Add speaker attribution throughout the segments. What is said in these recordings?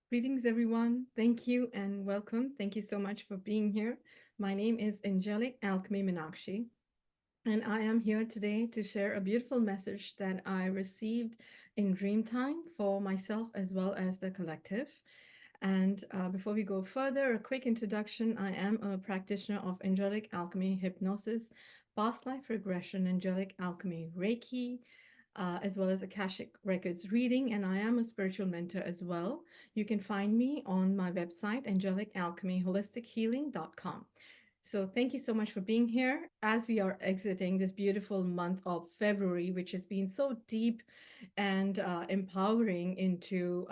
Speaker 1: Greetings, everyone. Thank you and welcome. Thank you so much for being here. My name is Angelic Alchemy Meenakshi, and I am here today to share a beautiful message that I received in dream time for myself as well as the collective. And before we go further, a quick introduction. I am a practitioner of angelic alchemy, hypnosis, past life regression, angelic alchemy, Reiki, as well as Akashic records reading, and I am a spiritual mentor as well. You can find me on my website, angelicalchemyholistichealing.com. So thank you so much for being here as we are exiting this beautiful month of February, which has been so deep and empowering into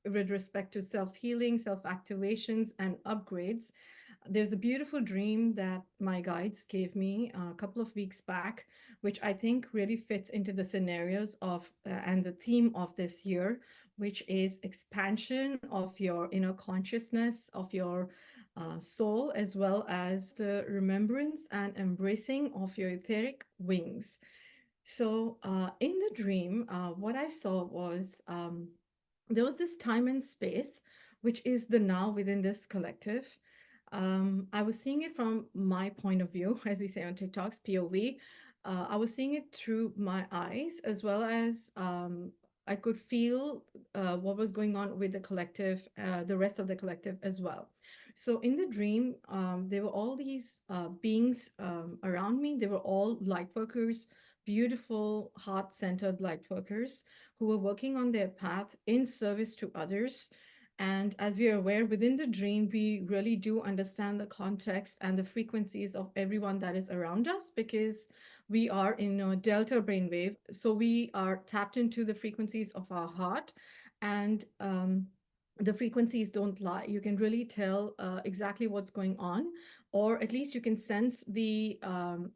Speaker 1: with respect to self-healing, self-activations, and upgrades. There's a beautiful dream that my guides gave me a couple of weeks back, which I think really fits into the scenarios of and the theme of this year, which is expansion of your inner consciousness, of your soul, as well as the remembrance and embracing of your etheric wings. So, in the dream, what I saw was there was this time and space, which is the now within this collective. I was seeing it from my point of view, as we say on TikTok's POV. I was seeing it through my eyes, as well as I could feel what was going on with the collective, the rest of the collective as well. So in the dream, there were all these beings around me. They were all light workers, beautiful, heart-centered light workers who were working on their path in service to others. And as we are aware, within the dream, we really do understand the context and the frequencies of everyone that is around us because we are in a delta brainwave. So we are tapped into the frequencies of our heart, and the frequencies don't lie. You can really tell exactly what's going on, or at least you can sense the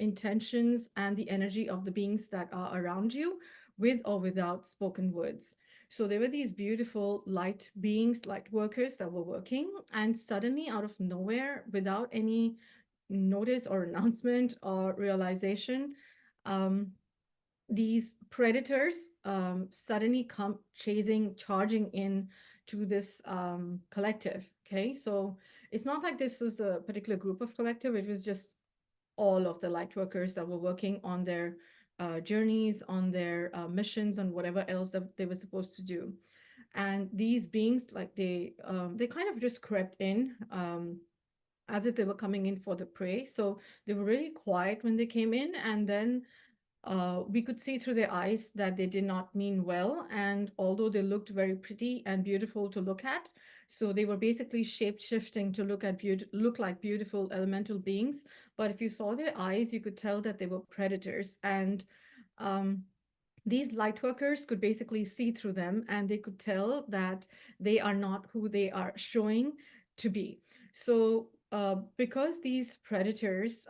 Speaker 1: intentions and the energy of the beings that are around you with or without spoken words. So there were these beautiful light beings, light workers that were working, and suddenly, out of nowhere, without any notice or announcement or realization, um, these predators suddenly come chasing, charging in to this collective. Okay, so it's not like this was a particular group of collective, it was just all of the light workers that were working on their journeys, on their missions, and whatever else that they were supposed to do. And these beings, like they kind of just crept in as if they were coming in for the prey. So they were really quiet when they came in, and then we could see through their eyes that they did not mean well. And although they looked very pretty and beautiful to look at, so they were basically shape shifting to look like beautiful elemental beings. But if you saw their eyes, you could tell that they were predators. And um, these light workers could basically see through them, and they could tell that they are not who they are showing to be. So because these predators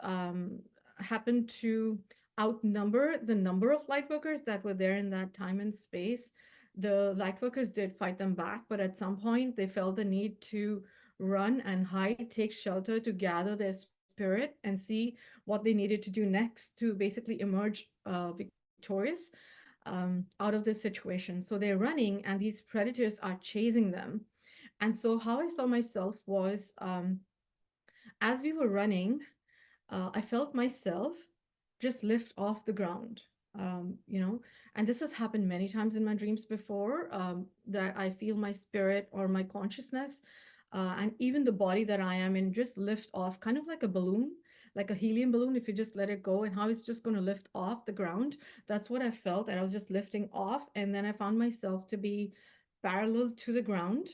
Speaker 1: happen to outnumber the number of light workers that were there in that time and space, the light workers did fight them back, but at some point they felt the need to run and hide, take shelter to gather their spirit and see what they needed to do next to basically emerge victorious out of this situation. So they're running, and these predators are chasing them. And so, how I saw myself was as we were running, I felt myself just lift off the ground. You know, and this has happened many times in my dreams before, that I feel my spirit or my consciousness and even the body that I am in just lift off, kind of like a balloon, like a helium balloon, if you just let it go, and how it's just going to lift off the ground. That's what I felt, and I was just lifting off. And then I found myself to be parallel to the ground,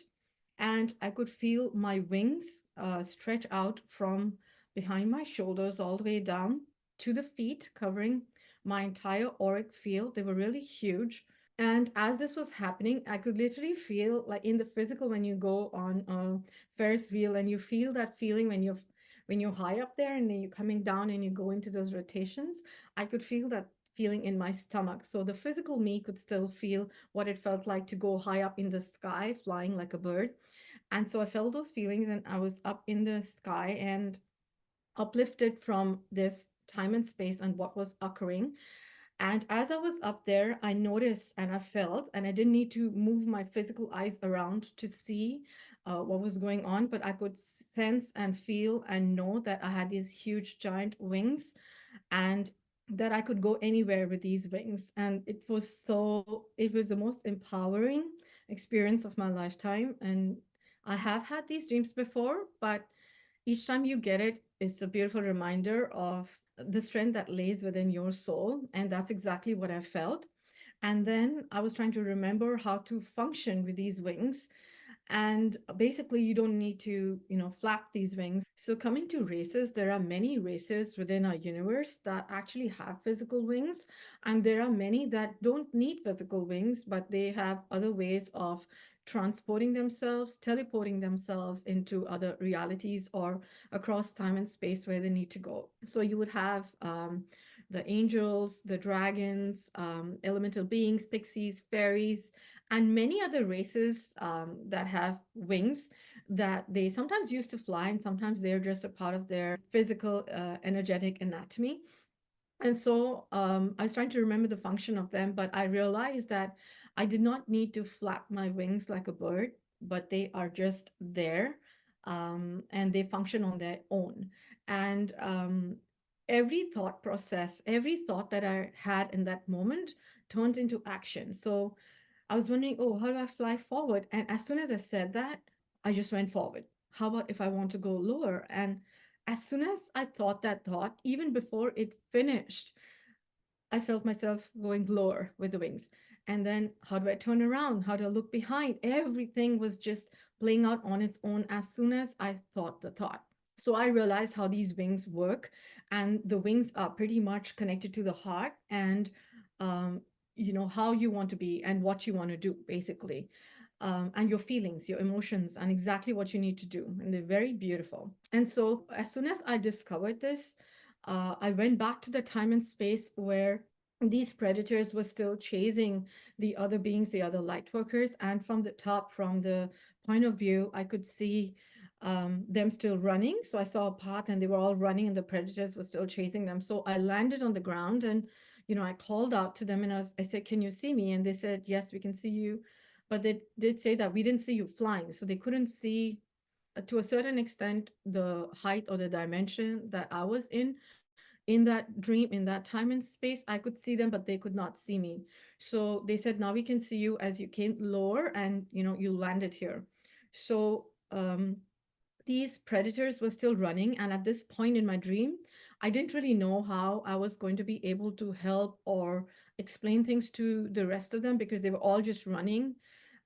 Speaker 1: and I could feel my wings stretch out from behind my shoulders all the way down to the feet, covering my entire auric field. They were really huge. And as this was happening, I could literally feel, like in the physical, when you go on a Ferris wheel and you feel that feeling when you're high up there and then you're coming down and you go into those rotations. I could feel that feeling in my stomach. So the physical me could still feel what it felt like to go high up in the sky, flying like a bird. And so I felt those feelings, and I was up in the sky and uplifted from this time and space and what was occurring. And as I was up there, I noticed and I felt, and I didn't need to move my physical eyes around to see what was going on, but I could sense and feel and know that I had these huge, giant wings, and that I could go anywhere with these wings. And it was the most empowering experience of my lifetime. And I have had these dreams before, but each time you get it, it's a beautiful reminder of the strength that lays within your soul. And that's exactly what I felt. And then I was trying to remember how to function with these wings. And basically, you don't need to, flap these wings. So, coming to races, there are many races within our universe that actually have physical wings. And there are many that don't need physical wings, but they have other ways of transporting themselves, teleporting themselves into other realities or across time and space where they need to go. So, you would have the angels, the dragons, elemental beings, pixies, fairies, and many other races that have wings that they sometimes use to fly, and sometimes they're just a part of their physical, energetic anatomy. And so I was trying to remember the function of them, but I realized that I did not need to flap my wings like a bird, but they are just there, and they function on their own. And every thought process, every thought that I had in that moment turned into action. So I was wondering, oh, how do I fly forward? And as soon as I said that, I just went forward. How about if I want to go lower? And as soon as I thought that thought, even before it finished, I felt myself going lower with the wings. And then how do I turn around? How do I look behind? Everything was just playing out on its own as soon as I thought the thought. So I realized how these wings work, and the wings are pretty much connected to the heart and um, how you want to be and what you want to do, basically, and your feelings, your emotions, and exactly what you need to do. And they're very beautiful. And so as soon as I discovered this, I went back to the time and space where these predators were still chasing the other beings, the other light workers. And from the top, from the point of view, I could see them still running. So I saw a path and they were all running and the predators were still chasing them. So I landed on the ground and, I called out to them and I said, can you see me? And they said, yes, we can see you. But they did say that we didn't see you flying. So they couldn't see to a certain extent the height or the dimension that I was in that dream, in that time and space. I could see them, but they could not see me. So they said, now we can see you as you came lower and you landed here. So these predators were still running, and at this point in my dream, I didn't really know how I was going to be able to help or explain things to the rest of them because they were all just running.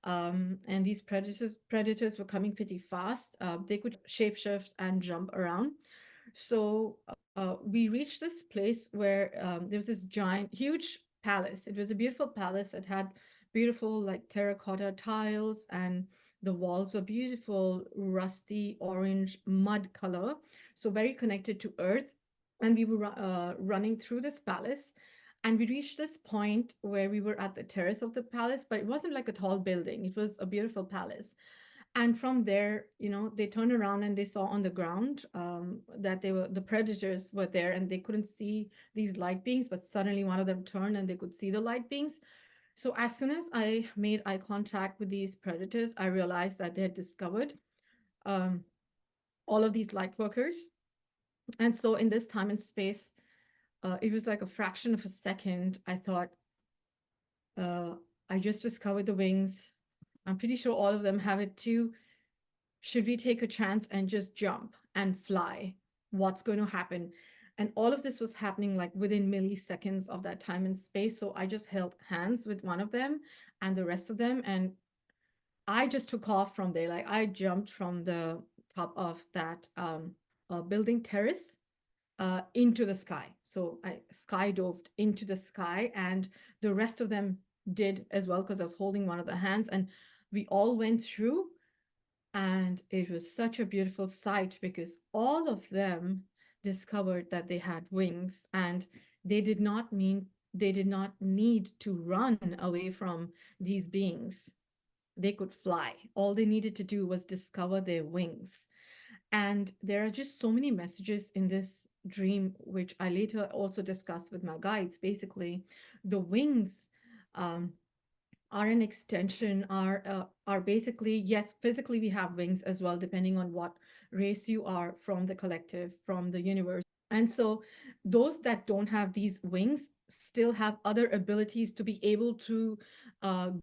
Speaker 1: And these predators were coming pretty fast. They could shapeshift and jump around. So we reached this place where there was this giant, huge palace. It was a beautiful palace. It had beautiful, like, terracotta tiles, and the walls were beautiful, rusty orange mud color. So very connected to earth. And we were running through this palace. And we reached this point where we were at the terrace of the palace, but it wasn't like a tall building. It was a beautiful palace. And from there, they turned around and they saw on the ground that the predators were there, and they couldn't see these light beings, but suddenly one of them turned and they could see the light beings. So as soon as I made eye contact with these predators, I realized that they had discovered um, all of these light workers. And so in this time and space, it was like a fraction of a second. I thought, uh, I just discovered the wings. I'm pretty sure all of them have it too. Should we take a chance and just jump and fly? What's going to happen? And all of this was happening like within milliseconds of that time and space. So I just held hands with one of them and the rest of them. And I just took off from there. Like, I jumped from the top of that building terrace into the sky. So I skydove into the sky, and the rest of them did as well because I was holding one of the hands, and we all went through. And it was such a beautiful sight because all of them discovered that they had wings, and they did not need to run away from these beings. They could fly. All they needed to do was discover their wings. And there are just so many messages in this dream, which I later also discussed with my guides. Basically, the wings um, are an extension, are basically, yes, physically we have wings as well, depending on what race you are from the collective, from the universe. And so those that don't have these wings still have other abilities to be able to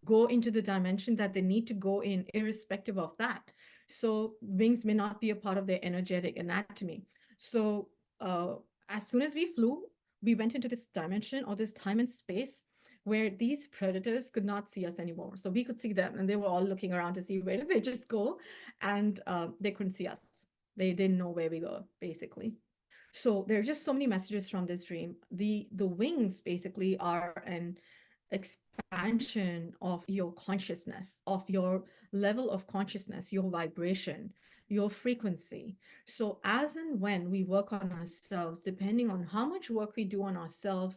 Speaker 1: go into the dimension that they need to go in, irrespective of that. So wings may not be a part of their energetic anatomy. So uh, as soon as we flew, we went into this dimension or this time and space where these predators could not see us anymore. So we could see them, and they were all looking around to see where did they just go, and they couldn't see us. They didn't know where we were, basically. So there are just so many messages from this dream. The wings basically are an expansion of your consciousness, of your level of consciousness, your vibration, your frequency. So as and when we work on ourselves, depending on how much work we do on ourselves,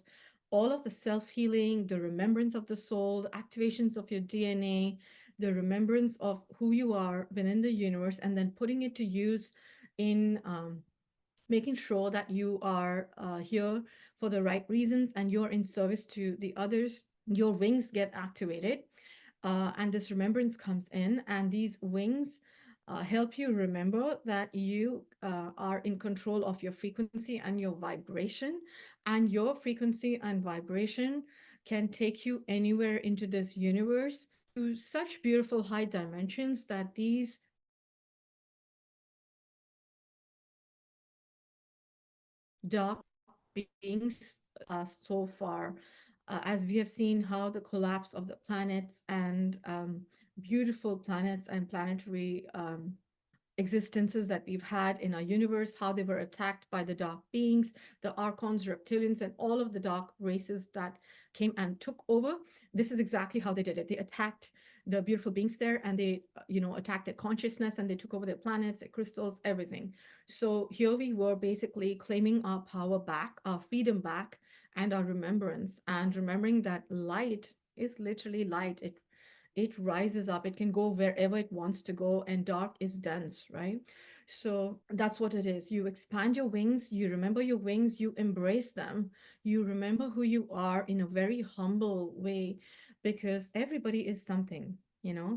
Speaker 1: all of the self-healing, the remembrance of the soul, the activations of your DNA, the remembrance of who you are within the universe, and then putting it to use in making sure that you are here for the right reasons and you're in service to the others, your wings get activated, and this remembrance comes in, and these wings help you remember that you are in control of your frequency and your vibration, and your frequency and vibration can take you anywhere into this universe to such beautiful high dimensions that these dark beings so far, as we have seen how the collapse of the planets and beautiful planets and planetary existences that we've had in our universe, how they were attacked by the dark beings, the archons, reptilians, and all of the dark races that came and took over. This is exactly how they did it. They attacked the beautiful beings there, and they, attacked their consciousness, and they took over their planets, their crystals, everything. So here we were basically claiming our power back, our freedom back, and our remembrance, and remembering that light is literally light. It rises up, it can go wherever it wants to go, and dark is dense, right? So that's what it is. You expand your wings, you remember your wings, you embrace them, you remember who you are in a very humble way, because everybody is something,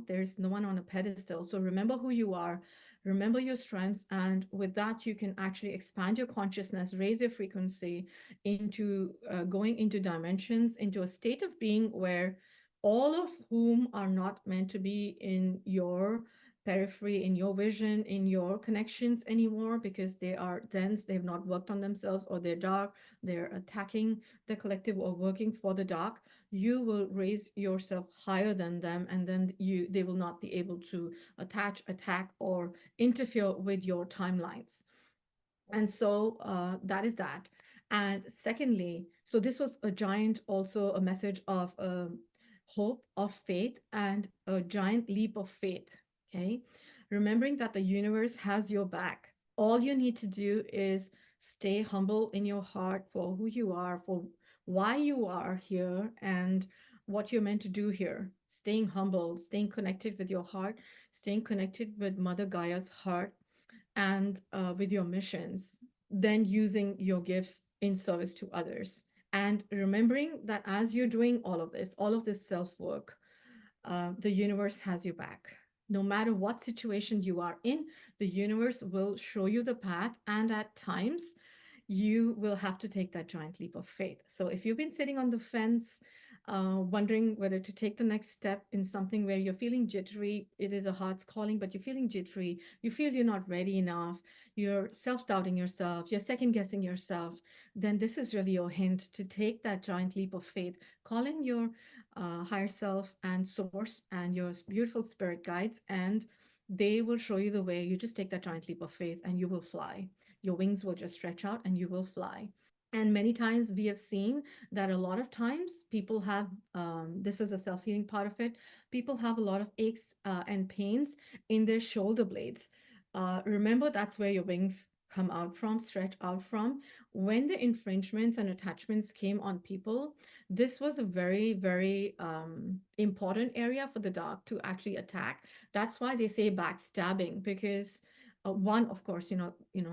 Speaker 1: there's no one on a pedestal. So remember who you are, remember your strengths, and with that you can actually expand your consciousness, raise your frequency into going into dimensions, into a state of being where all of whom are not meant to be in your periphery, in your vision, in your connections anymore, because they are dense, they have not worked on themselves, or they're dark, they're attacking the collective or working for the dark. You will raise yourself higher than them, and then they will not be able to attack, or interfere with your timelines. And so that is that. And secondly, so this was a giant, also a message of hope, of faith, and a giant leap of faith. Okay. Remembering that the universe has your back. All you need to do is stay humble in your heart for who you are, for why you are here, and what you're meant to do here. Staying humble, staying connected with your heart, staying connected with Mother Gaia's heart, and with your missions, then using your gifts in service to others. And remembering that as you're doing all of this self work, the universe has your back. No matter what situation you are in, the universe will show you the path. And at times, you will have to take that giant leap of faith. So if you've been sitting on the fence, wondering whether to take the next step in something where you're feeling jittery, it is a heart's calling, but you're feeling jittery, you feel you're not ready enough, you're self-doubting yourself, you're second-guessing yourself, then this is really your hint to take that giant leap of faith. Call in your higher self and source and your beautiful spirit guides, and they will show you the way. You just take that giant leap of faith and you will fly. Your wings will just stretch out and you will fly. And many times we have seen that a lot of times people have, this is a self healing part of it, people have a lot of aches and pains in their shoulder blades. Remember, that's where your wings come out from, stretch out from. When the infringements and attachments came on people, this was a very, very important area for the dark to actually attack. That's why they say backstabbing, because One, of course,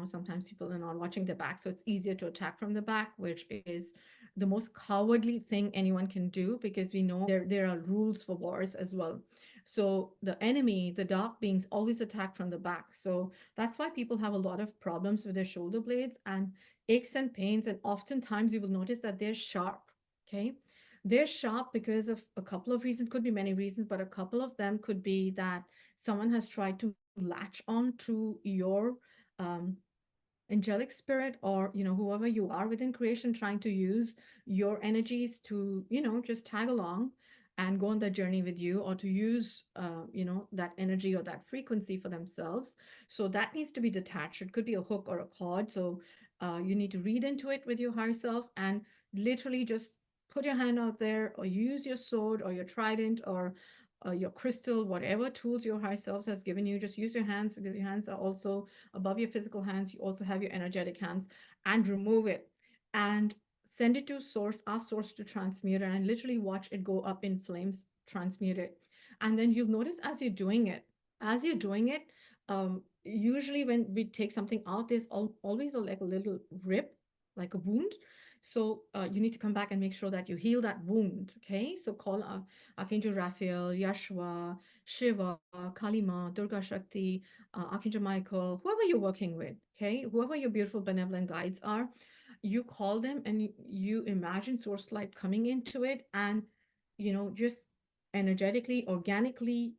Speaker 1: sometimes people are not watching their back, so it's easier to attack from the back, which is the most cowardly thing anyone can do, because we know there are rules for wars as well. So the enemy, the dark beings, always attack from the back. So that's why people have a lot of problems with their shoulder blades and aches and pains. And oftentimes you will notice that they're sharp. Okay. They're sharp because of a couple of reasons, could be many reasons, but a couple of them could be that someone has tried to latch on to your um, angelic spirit, or whoever you are within creation, trying to use your energies to just tag along and go on that journey with you, or to use that energy or that frequency for themselves. So that needs to be detached. It could be a hook or a cord. So you need to read into it with your higher self and literally just put your hand out there, or use your sword or your trident, or your crystal, whatever tools your higher self has given you. Just use your hands, because your hands are also above your physical hands. You also have your energetic hands, and remove it and send it to source, ask source to transmute it, and literally watch it go up in flames, transmute it. And then you'll notice as you're doing it, usually when we take something out, there's always like a little rip, like a wound. So you need to come back and make sure that you heal that wound. Okay, so call Archangel Raphael, Yashua, Shiva, Kalima, Durga Shakti, Archangel Michael, whoever you're working with, okay, whoever your beautiful benevolent guides are, you call them and you imagine source light coming into it, and just energetically, organically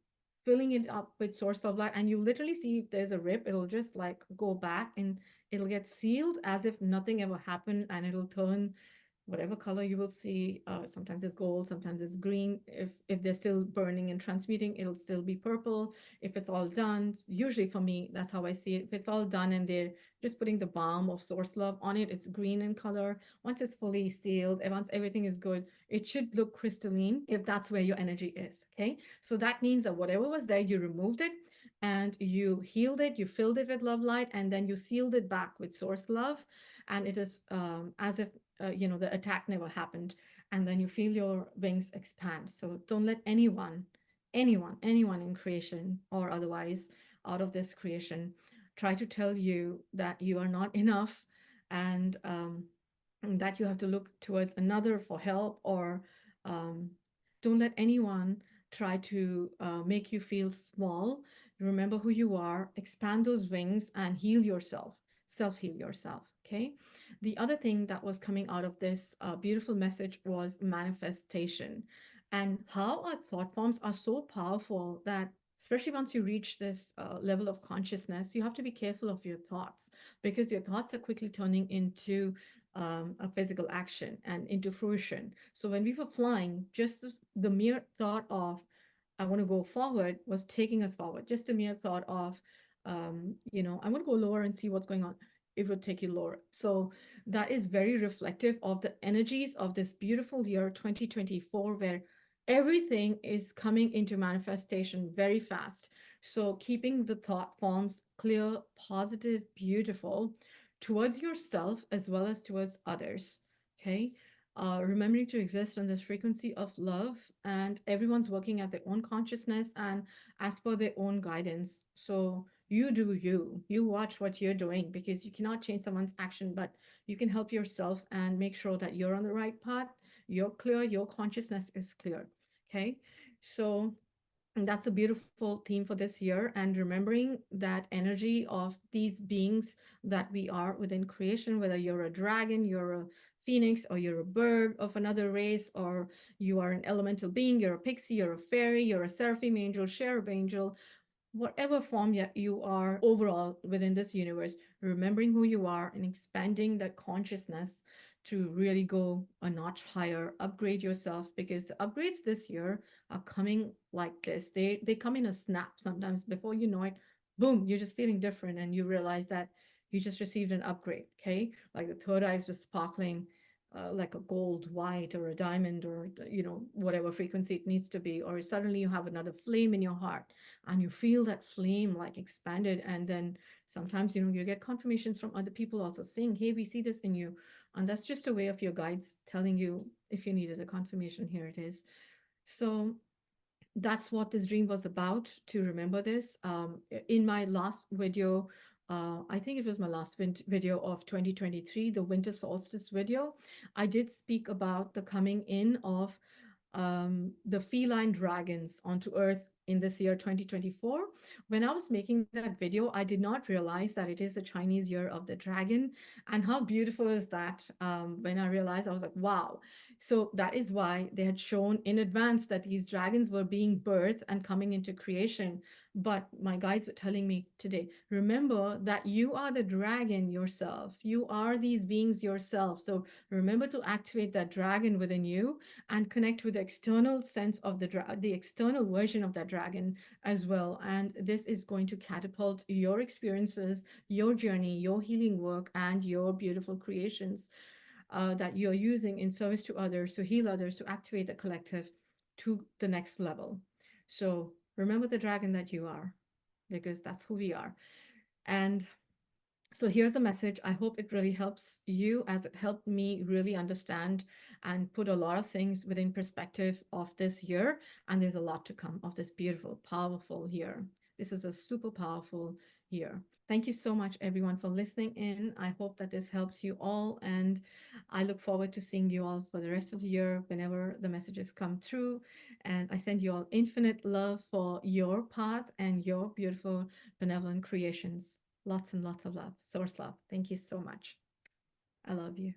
Speaker 1: filling it up with source of light. And you literally see if there's a rip, it'll just like go back and it'll get sealed as if nothing ever happened, and it'll turn whatever color you will see. Sometimes it's gold, sometimes it's green. If they're still burning and transmuting, it'll still be purple. If it's all done, usually for me, that's how I see it. If it's all done and they're just putting the balm of source love on it, it's green in color. Once it's fully sealed, and once everything is good, it should look crystalline, if that's where your energy is. Okay, so that means that whatever was there, you removed it and you healed it, you filled it with love light, and then you sealed it back with source love. And it is as if the attack never happened. And then you feel your wings expand. So don't let anyone in creation or otherwise out of this creation try to tell you that you are not enough, and that you have to look towards another for help, or um, don't let anyone try to make you feel small. Remember who you are, expand those wings, and heal yourself, self heal yourself. Okay. The other thing that was coming out of this beautiful message was manifestation, and how our thought forms are so powerful that, especially once you reach this level of consciousness, you have to be careful of your thoughts, because your thoughts are quickly turning into a physical action and into fruition. So when we were flying, just the mere thought of I want to go forward was taking us forward. Just the mere thought of I want to go lower and see what's going on, it would take you lower. So that is very reflective of the energies of this beautiful year 2024, where everything is coming into manifestation very fast. So keeping the thought forms clear, positive, beautiful towards yourself as well as towards others. Okay. Remembering to exist on this frequency of love, and everyone's working at their own consciousness and as per their own guidance. So you do you. You watch what you're doing, because you cannot change someone's action, but you can help yourself and make sure that you're on the right path. You're clear. Your consciousness is clear. Okay. So and that's a beautiful theme for this year. And remembering that energy of these beings that we are within creation, whether you're a dragon, you're a phoenix, or you're a bird of another race, or you are an elemental being, you're a pixie, you're a fairy, you're a seraphim angel, cherub angel, whatever form you are overall within this universe, remembering who you are and expanding that consciousness to really go a notch higher, upgrade yourself, because the upgrades this year are coming like this. They come in a snap. Sometimes before you know it, boom, you're just feeling different, and you realize that you just received an upgrade. Okay, like the third eye is just sparkling. Like a gold, white, or a diamond, or whatever frequency it needs to be, or suddenly you have another flame in your heart, and you feel that flame like expanded. And then sometimes you get confirmations from other people also saying, hey, we see this in you. And that's just a way of your guides telling you, if you needed a confirmation, here it is. So that's what this dream was about, to remember this. In my last video, I think it was my last video of 2023, the Winter Solstice video, I did speak about the coming in of the feline dragons onto Earth in this year 2024. When I was making that video, I did not realize that it is the Chinese year of the dragon. And how beautiful is that? When I realized, I was like, wow. So that is why they had shown in advance that these dragons were being birthed and coming into creation. But my guides were telling me today, remember that you are the dragon yourself. You are these beings yourself. So remember to activate that dragon within you and connect with the external sense of the external version of that dragon as well. And this is going to catapult your experiences, your journey, your healing work, and your beautiful creations that you're using in service to others, to heal others, to activate the collective to the next level. So remember the dragon that you are, because that's who we are. And so here's the message. I hope it really helps you, as it helped me really understand and put a lot of things within perspective of this year. And there's a lot to come of this beautiful, powerful year. This is a super powerful year. Thank you so much, everyone, for listening in. I hope that this helps you all. And I look forward to seeing you all for the rest of the year whenever the messages come through. And I send you all infinite love for your path and your beautiful, benevolent creations. Lots and lots of love. Source love. Thank you so much. I love you.